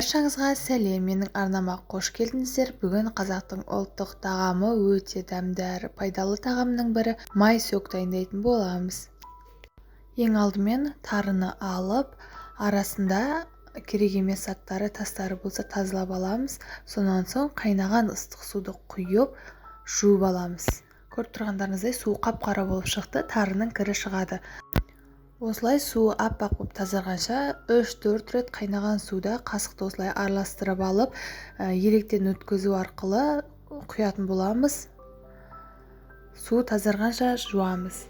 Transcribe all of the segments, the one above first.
Баршаңызға сәлем, менің арнама қош келдіңіздер. Бүгін қазақтың ұлттық тағамы өте дәмді әрі пайдалы тағамның бірі майсөк дайындайтын боламыз. Ең алдымен тарыны алып, арасында керек емес заттары, тастары болса тазалап аламыз. Сонан соң қайнаған ыстық суды құйып, жуып аламыз. Көріп тұрғандарыңыздай су қап-қара болып шықты, тарының кірі шығады. Осылай суы аппақ болып тазарғанша 3-4 рет қайнаған суда қасықты осылай араластырып алып, електен өткізу арқылы құятын боламыз. Су тазарғанша жуамыз.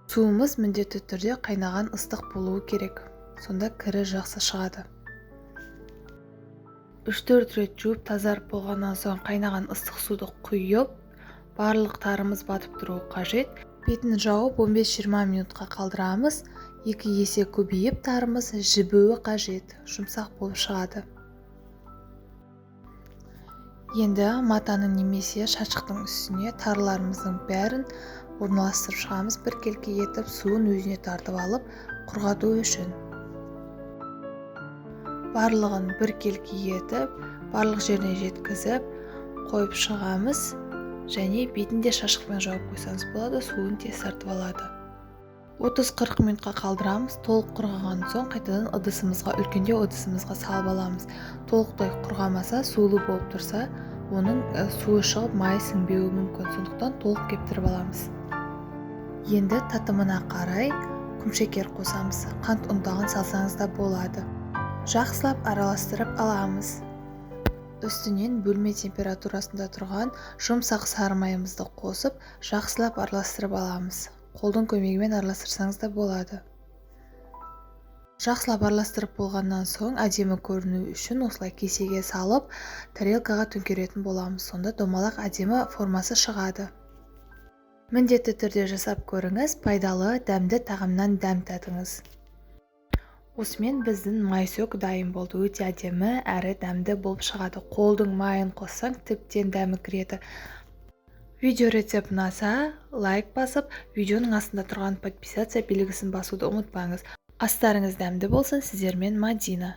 Суымыз міндетті түрде қайнаған ыстық болуы керек. Сонда кірі жақсы шығады. 3-4 рет жуып тазарып болғаннан соң қайнаған ыстық суды құйып, барлық тарымыз батып тұруы қажет. Бетін жауып 15-20 минутқа қалдырамыз. 2 есе көбейіп тарымыз жібуі қажет, жұмсақ болып шығады. Енді матаның немесе шашықтың үстіне тарыларымыздың бәрін орналастырып шығамыз. Бір келке етіп суын өзіне тартып алып, құрғату үшін. Барлығын бір келке етіп, барлық жеріне жеткізіп, қойып шығамыз. Және бетінде шашықпен жауып қойсаңыз болады, суын тез тартып алады. 30-40 минутқа қалдырамыз. Толық құрғаған соң қайтадан ыдысымызға, үлкендеу ыдысымызға салып аламыз. Толықтай құрғамаса, сулы болып тұрса, оның суы шығып майы сіңбеуі мүмкін. Сондықтан толық кептіріп аламыз. Енді татымына қарай құмшекер қосамыз. Қант ұнтағын салсаңыз да болады. Жақсылап араластырып аламыз. Үстінен бөлме температурасында тұрған жұмсақ сары майымызды қосып, жақсылап араластырып аламыз. Қолдың көмегімен араластырсаңыз да болады. Жақсылап араластырып болғаннан соң әдемі көріну үшін осылай кесеге салып, тарелкаға төңкеретін боламыз. Сонда домалақ әдемі формасы шығады. Міндетті түрде жасап көріңіз, пайдалы, дәмді тағамнан дәм татыңыз. Осымен біздің майсөк дайын болды. Өте әдемі әрі дәмді болып шығады. Қолдың майын қоссаң, тіптен дәмі кіреді. Видео рецепт ұнаса, лайк басып, видеоның астында тұрған подписаться белгісін басуды ұмытпаңыз. Астарыңыз дәмді болсын. Сіздермен Мадина.